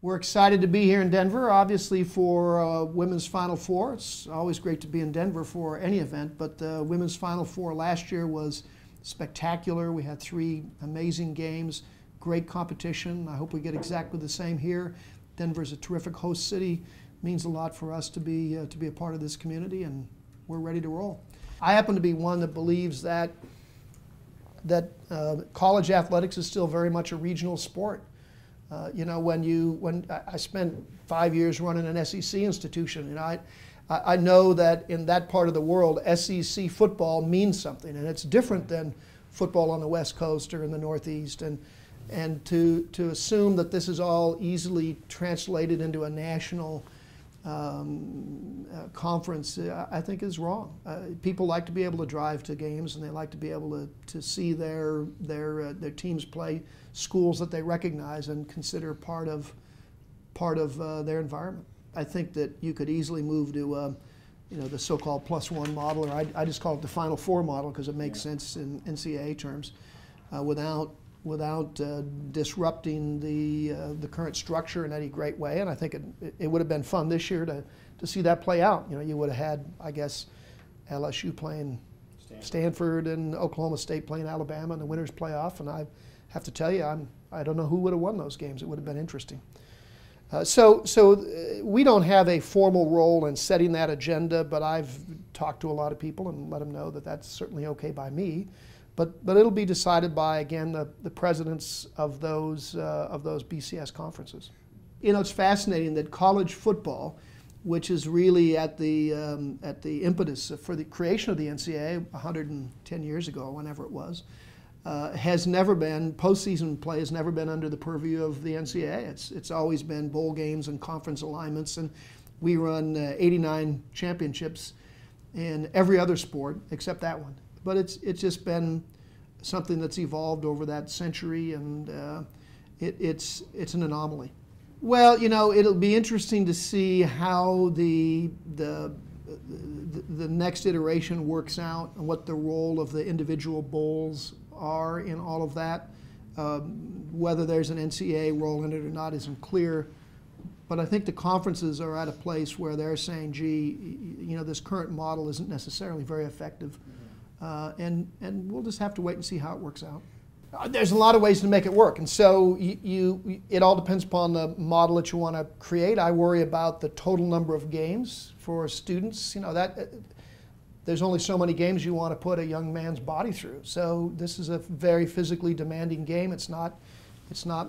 We're excited to be here in Denver, obviously for Women's Final Four. It's always great to be in Denver for any event, but the Women's Final Four last year was spectacular. We had 3 amazing games, great competition. I hope we get exactly the same here. Denver's a terrific host city. It means a lot for us to be a part of this community, and we're ready to roll. I happen to be one that believes that college athletics is still very much a regional sport. You know, when I spent 5 years running an SEC institution, and I know that in that part of the world, SEC football means something, and it's different than football on the West Coast or in the Northeast. And to assume that this is all easily translated into a national conference, I think is wrong. People like to be able to drive to games, and they like to be able to see their teams play schools that they recognize and consider part of their environment. I think that you could easily move to you know, the so-called +1 model, or I just call it the Final Four model because it makes sense in NCAA terms, without disrupting the current structure in any great way. And I think it would have been fun this year to see that play out. You know, you would have had, I guess, LSU playing Stanford and Oklahoma State playing Alabama in the winners playoff, and I have to tell you, I don't know who would have won those games. It would have been interesting. So we don't have a formal role in setting that agenda, but I've talked to a lot of people and let them know that that's certainly okay by me. But it'll be decided by, again, the presidents of those BCS conferences. You know, it's fascinating that college football, which is really at the impetus for the creation of the NCAA 110 years ago, whenever it was, has never been, postseason play has never been under the purview of the NCAA. It's always been bowl games and conference alignments, and we run 89 championships in every other sport except that one. But it's just been something that's evolved over that century, and it's an anomaly. Well, you know, it'll be interesting to see how the next iteration works out and what the role of the individual bowls are in all of that. Whether there's an NCAA role in it or not isn't clear. But I think the conferences are at a place where they're saying, gee, you know, this current model isn't necessarily very effective. And we'll just have to wait and see how it works out. There's a lot of ways to make it work, and so it all depends upon the model that you want to create. I worry about the total number of games for students. You know, there's only so many games you want to put a young man's body through. So this is a very physically demanding game. It's not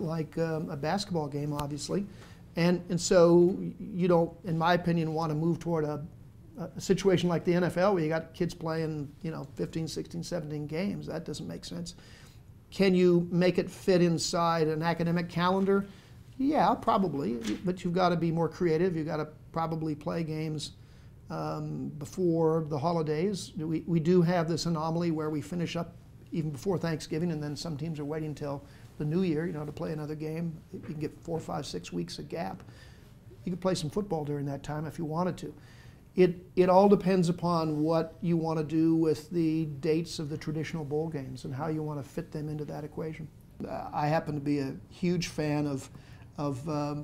like a basketball game, obviously, and so you don't, in my opinion, want to move toward a situation like the NFL where you got kids playing, you know, 15, 16, 17 games. That doesn't make sense. Can you make it fit inside an academic calendar? Yeah, probably, but you've got to be more creative. You've got to probably play games before the holidays. We do have this anomaly where we finish up even before Thanksgiving, and then some teams are waiting until the new year, you know, to play another game. You can get 4, 5, 6 weeks of gap. You could play some football during that time if you wanted to. It all depends upon what you want to do with the dates of the traditional bowl games and how you want to fit them into that equation. I happen to be a huge fan of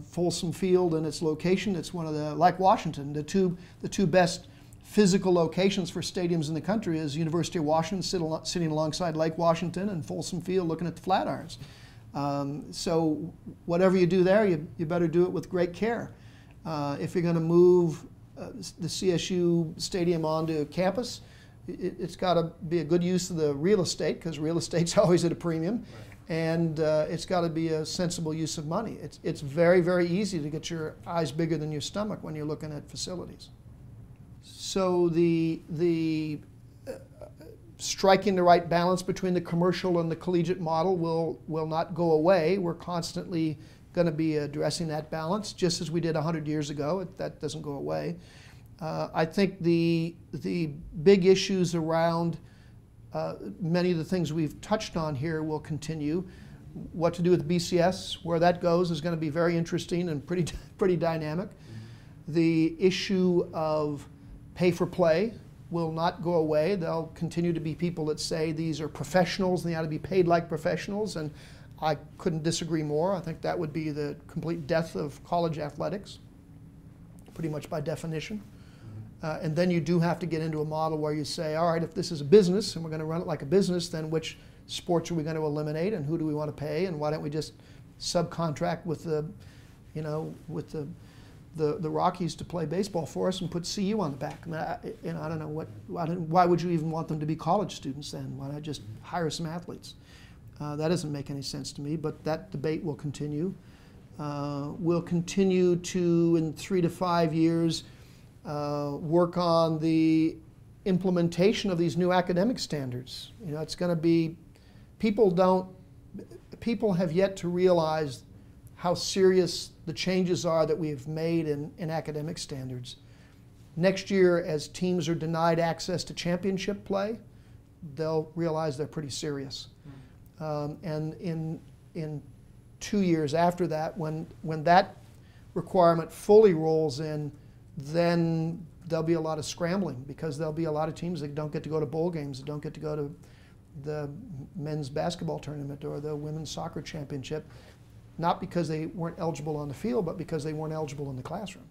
Folsom Field and its location. It's one of the, like Washington, the two best physical locations for stadiums in the country is University of Washington sitting alongside Lake Washington and Folsom Field looking at the Flatirons. So whatever you do there, you better do it with great care. If you're going to move the CSU stadium onto campus, it's got to be a good use of the real estate, because real estate's always at a premium, right. And it's got to be a sensible use of money. It's very, very easy to get your eyes bigger than your stomach when you're looking at facilities. So the striking the right balance between the commercial and the collegiate model will not go away. We're constantly going to be addressing that balance, just as we did 100 years ago. That doesn't go away. I think the big issues around many of the things we've touched on here will continue. What to do with BCS, where that goes, is going to be very interesting and pretty dynamic. The issue of pay for play will not go away. There'll continue to be people that say these are professionals and they ought to be paid like professionals, and I couldn't disagree more. I think that would be the complete death of college athletics, pretty much by definition. And then you do have to get into a model where you say, all right, if this is a business and we're going to run it like a business, then which sports are we going to eliminate and who do we want to pay, and why don't we just subcontract with the, you know, with the Rockies to play baseball for us and put CU on the back? I mean, I don't know why would you even want them to be college students then? Why not just hire some athletes? That doesn't make any sense to me, but that debate will continue. We'll continue to, in 3 to 5 years, work on the implementation of these new academic standards. You know, it's going to be, people have yet to realize how serious the changes are that we've made in academic standards. Next year, as teams are denied access to championship play, they'll realize they're pretty serious. And in 2 years after that, when that requirement fully rolls in, then there'll be a lot of scrambling, because there'll be a lot of teams that don't get to go to bowl games, that don't get to go to the men's basketball tournament or the women's soccer championship, not because they weren't eligible on the field, but because they weren't eligible in the classroom.